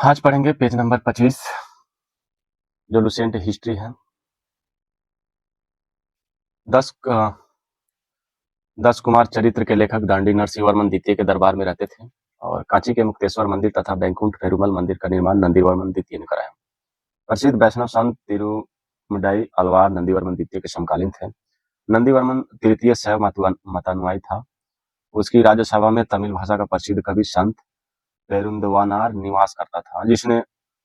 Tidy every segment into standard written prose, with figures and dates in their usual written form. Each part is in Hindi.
आज पढ़ेंगे पेज नंबर 25 जो लुसेंट हिस्ट्री है। 10 कुमार चरित्र के लेखक दांडी नरसिंह वर्मन द्वितीय के दरबार में रहते थे और कांची के मुक्तेश्वर मंदिर तथा बैकुंठ पेरुमल मंदिर का निर्माण नंदीवर्मन द्वितीय ने कराया। प्रसिद्ध वैष्णव संत तिरुमडाई अलवार नंदीवर्मन द्वितीय के समकालीन थे। नंदीवर्मन तृतीय शैव मतानुयायी था। उसकी राज्यसभा में तमिल भाषा का प्रसिद्ध कवि संत पेरुंदवानार निवास करता था, जिसने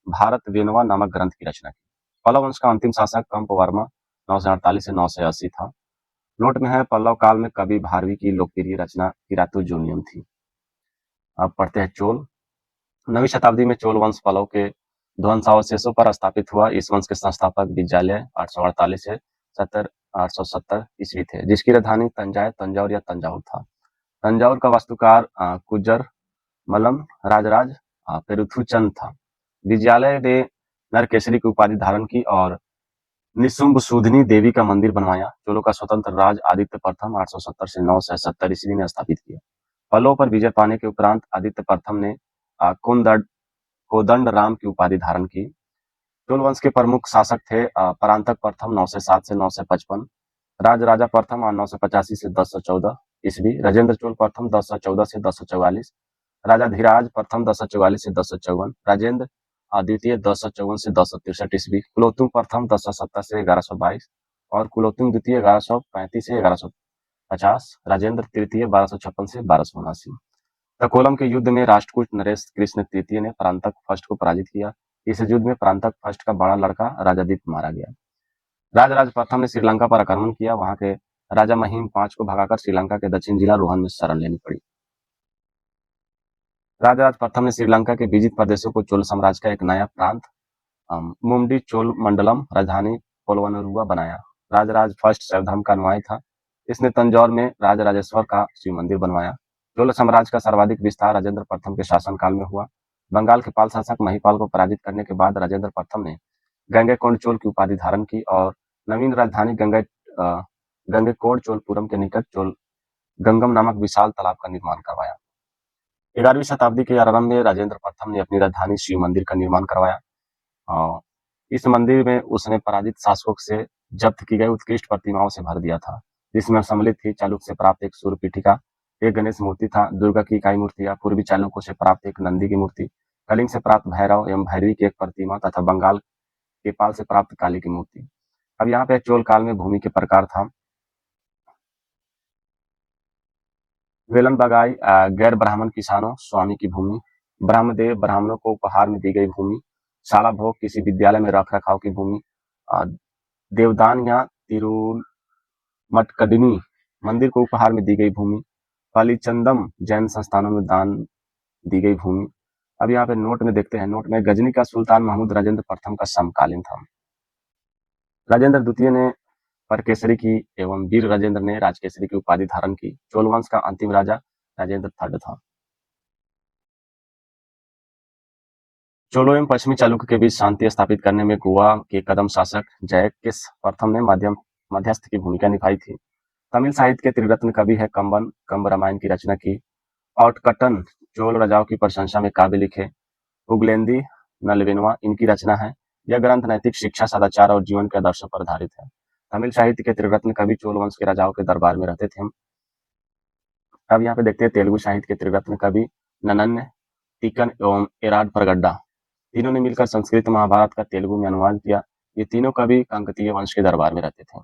भारत वेनवा नामक ग्रंथ की रचना की। पल्लव वंश का अंतिम शासक कंप वर्मा 948 से 980 था। नोट में है पल्लव काल में कवि भारवी की लोकप्रिय रचना किरातुर्जुनियम थी। अब पढ़ते हैं चोल। नवीं शताब्दी में चोल वंश पल्लव के ध्वंसावशेषों पर स्थापित हुआ। इस वंश के संस्थापक विजयालय 848 से 870 ईस्वी थे, जिसकी राजधानी तंजौर या तंजाउर था। तंजाउर का वास्तुकार कुजर मलम राजराज पेरुथुचंद था। विजयालय ने नरकेसरी की उपाधि धारण की और निशुंभ सूधनी देवी का मंदिर बनवाया। चोलों का स्वतंत्र राज आदित्य प्रथम 870 से 970 ईस्वी में स्थापित किया। पल्लव पर विजय पाने के उपरांत आदित्य प्रथम ने कोदंड राम की उपाधि धारण की। चोल वंश के प्रमुख शासक थे परांतक प्रथम 907 से 955, राजा प्रथम 985 से 1014 ईस्वी, राजेंद्र चोल प्रथम 1014 से 1044, राजा धीराज प्रथम 1044 से 1054, राजेंद्र द्वितीय 1054 से 1063 ईस्वी, कुलोत्तुंग प्रथम 1070 से 1122 और कुलोत्तुंग द्वितीय 1135 से 1150, राजेंद्र तृतीय 1256 से 1279। तकोलम के युद्ध में राष्ट्रकूट नरेश कृष्ण तृतीय ने परांतक फर्स्ट को पराजित किया। इस युद्ध में परांतक फर्स्ट का बड़ा लड़का राजादित्य मारा गया। राजराज प्रथम ने श्रीलंका पर आक्रमण किया। वहां के राजा महिम पांच को भगाकर श्रीलंका के दक्षिण जिला रोहन में शरण लेनी पड़ी। राजराज प्रथम ने श्रीलंका के विजित प्रदेशों को चोल साम्राज्य का एक नया प्रांत मुमडी चोल मंडलम राजधानी पोलवनरुआ बनाया। राजराज फर्स्ट शैव का अनुयायी था। इसने तंजौर में राजराजेश्वर का शिव मंदिर बनवाया। चोल साम्राज्य का सर्वाधिक विस्तार राजेंद्र प्रथम के शासनकाल में हुआ। बंगाल के पाल शासक महिपाल को पराजित करने के बाद राजेंद्र प्रथम ने गंगैकोंड चोल की उपाधि धारण की और नवीन राजधानी गंगैकोंड चोलपुरम के निकट चोल गंगम नामक विशाल तालाब का निर्माण करवाया। 11वीं शताब्दी के आरंभ में राजेंद्र प्रथम ने अपनी राजधानी शिव मंदिर का निर्माण करवाया और इस मंदिर में उसने पराजित शासकों से जब्त की गई उत्कृष्ट प्रतिमाओं से भर दिया था, जिसमें सम्मिलित थी चालुक्य से प्राप्त एक सूर्य पीठिका, एक गणेश मूर्ति था, दुर्गा की इकाई मूर्तियां, पूर्वी चालुक्यों से प्राप्त एक नंदी की मूर्ति, कलिंग से प्राप्त भैरव एवं भैरवी की एक प्रतिमा तथा बंगाल के पाल से प्राप्त काली की मूर्ति। अब यहाँ पे चोल काल में भूमि के प्रकार था। वेलन बगाई गैर ब्राह्मण किसानों स्वामी की भूमि, ब्रह्मदेव ब्राह्मणों को उपहार में दी गई भूमि, शाला भोग किसी विद्यालय में रख रखाव की भूमि, देवदान या तिरुमटकडिनी मंदिर को उपहार में दी गई भूमि, पालीचंदम जैन संस्थानों में दान दी गई भूमि। अब यहाँ पे नोट में देखते हैं। नोट में गजनी का सुल्तान महमूद राजेंद्र प्रथम का समकालीन था। राजेंद्र द्वितीय ने परकेसरी की एवं वीर राजेंद्र ने राजकेसरी की उपाधि धारण की। चोल वंश का अंतिम राजा राजेंद्र थर्ड था। चोलों एवं पश्चिमी चालुक्य के बीच शांति स्थापित करने में गोवा के कदम शासक जयकिस प्रथम ने मध्यस्थ की भूमिका निभाई थी। तमिल साहित्य के त्रिरत्न कवि है कंब रामायण की रचना की। आउटकटन चोल राजाओं की प्रशंसा में काव्य लिखे। उगलेंदी नलवेनवा इनकी रचना है। यह ग्रंथ नैतिक शिक्षा, सदाचार और जीवन के आदर्शों पर आधारित है। तमिल साहित्य के त्रिरत्न कवि चोल वंश के राजाओं के दरबार में रहते थे। अब यहाँ पे देखते हैं तेलुगु साहित्य के त्रिरत्न कवि नन्नन, तीकन एवं एराड प्रगड्डा। तीनों ने मिलकर संस्कृत महाभारत का तेलुगु में अनुवाद किया। ये तीनों कवि कांकतीय वंश के दरबार में रहते थे।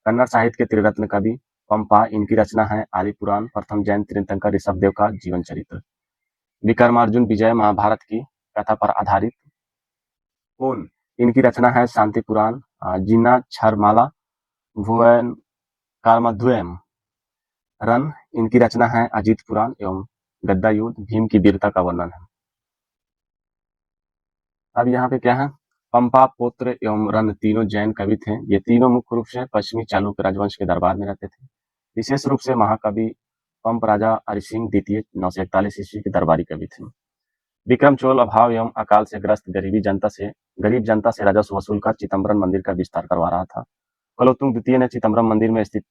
कन्नड़ साहित्य के त्रिरत्न कवि पंपा, इनकी रचना है आदि पुराण, प्रथम जैन तीर्थंकर ऋषभदेव का जीवन चरित्र। विक्रमार्जुन विजय महाभारत की कथा पर आधारित। कौन, इनकी रचना है शांति पुराण। जिन्ना छरमाला भुवन कार्मध्वम रन, इनकी रचना है अजीत पुराण एवं गद्दा युद्ध, भीम की वीरता का वर्णन है। अब यहाँ पे क्या है, पंपा, पुत्र एवं रन तीनों जैन कवि थे। ये तीनों मुख्य रूप से पश्चिमी चालुक्य राजवंश के दरबार में रहते थे। विशेष रूप से महाकवि पंप राजा अरिसिंह द्वितीय 941 ईस्वी के दरबारी कवि थे। विक्रम चोल अभाव एवं अकाल से ग्रस्त गरीब जनता से राजस्व वसूल कर चिदम्बरम मंदिर का विस्तार करवा रहा था। कुलोत्तुंग द्वितीय ने चिदम्बरम मंदिर में स्थित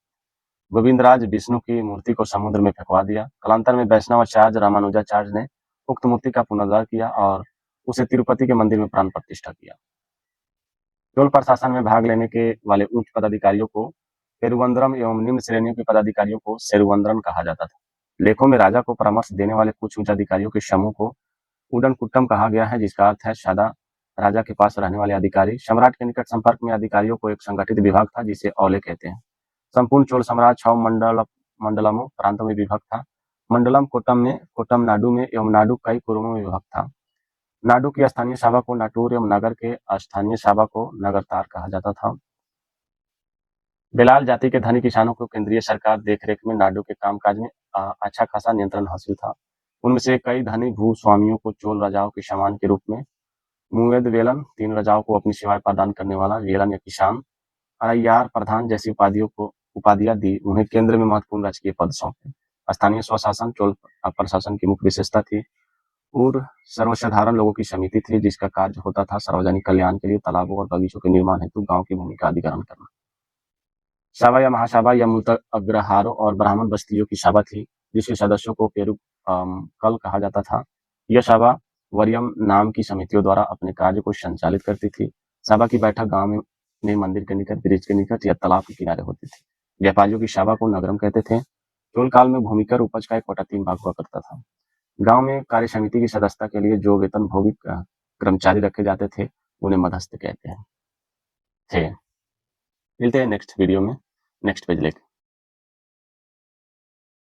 गोविंदराज विष्णु की मूर्ति को समुद्र में फेंकवा दिया। कालांतर में वैष्णवाचार्य रामानुजाचार्य ने उक्त मूर्ति का पुनरुद्धार किया और उसे तिरुपति के मंदिर में प्राण प्रतिष्ठा किया। चोल प्रशासन में भाग लेने के वाले उच्च पदाधिकारियों को पेरुवंदरम एवं निम्न श्रेणियों के पदाधिकारियों को सेरुवंदरन कहा जाता था। लेखों में राजा को परामर्श देने वाले कुछ उच्च अधिकारियों के समूह को उडन कुट्टम कहा गया है, जिसका अर्थ है सादा राजा के पास रहने वाले अधिकारी। सम्राट के निकट संपर्क में अधिकारियों को एक संगठित विभाग था, जिसे औले कहते हैं। संपूर्ण चोल साम्राज्य 6 मंडलमों प्रांतों में विभक्त था। मंडलम कोट्टम नाडु में एवं नाडु कई कुरुमों में विभक्त था। नाडु की स्थानीय सभा को नाटूर एवं नगर के स्थानीय सभा को नगरतार कहा जाता था। बेलाल जाति के धनी किसानों को केंद्रीय सरकार देखरेख में नाडु के कामकाज में अच्छा खासा नियंत्रण हासिल था। उनमें से कई धनी भूस्वामियों को चोल राजाओं के सम्मान के रूप में मुवेद वेलन, 3 राजाओं को अपनी सेवाएं प्रदान करने वाला वेलन या किसान, अरैयार प्रधान जैसी उपाधियां दी। उन्हें केंद्र में महत्वपूर्ण राजकीय पद सौंपे। स्थानीय स्वशासन चोल प्रशासन की मुख्य विशेषता थी और सर्वसाधारण लोगों की समिति थी, जिसका कार्य होता था सार्वजनिक कल्याण के लिए तालाबों और बगीचों के निर्माण हेतु गांव की भूमि का अधिग्रहण करना। सभा या महासभा या मूलतः अग्रहारों और ब्राह्मण बस्तियों की सभा थी, जिसके सदस्यों को कल कहा जाता था। यह सभा वरियम नाम की समितियों द्वारा अपने कार्य को संचालित करती थी। सभा की बैठक गांव में मंदिर के निकट, ब्रिज के निकट या तालाब के किनारे होती थी। व्यापारियों की सभा को नगरम कहते थे। चोल काल में भूमिकर उपज का एक कोटा 3 भाग हुआ करता था। गांव में कार्य समिति की सदस्यता के लिए जो वेतन भोगी कर्मचारी रखे जाते थे, उन्हें मध्यस्थ कहते हैं। मिलते हैं नेक्स्ट वीडियो में, नेक्स्ट पेज लेकर।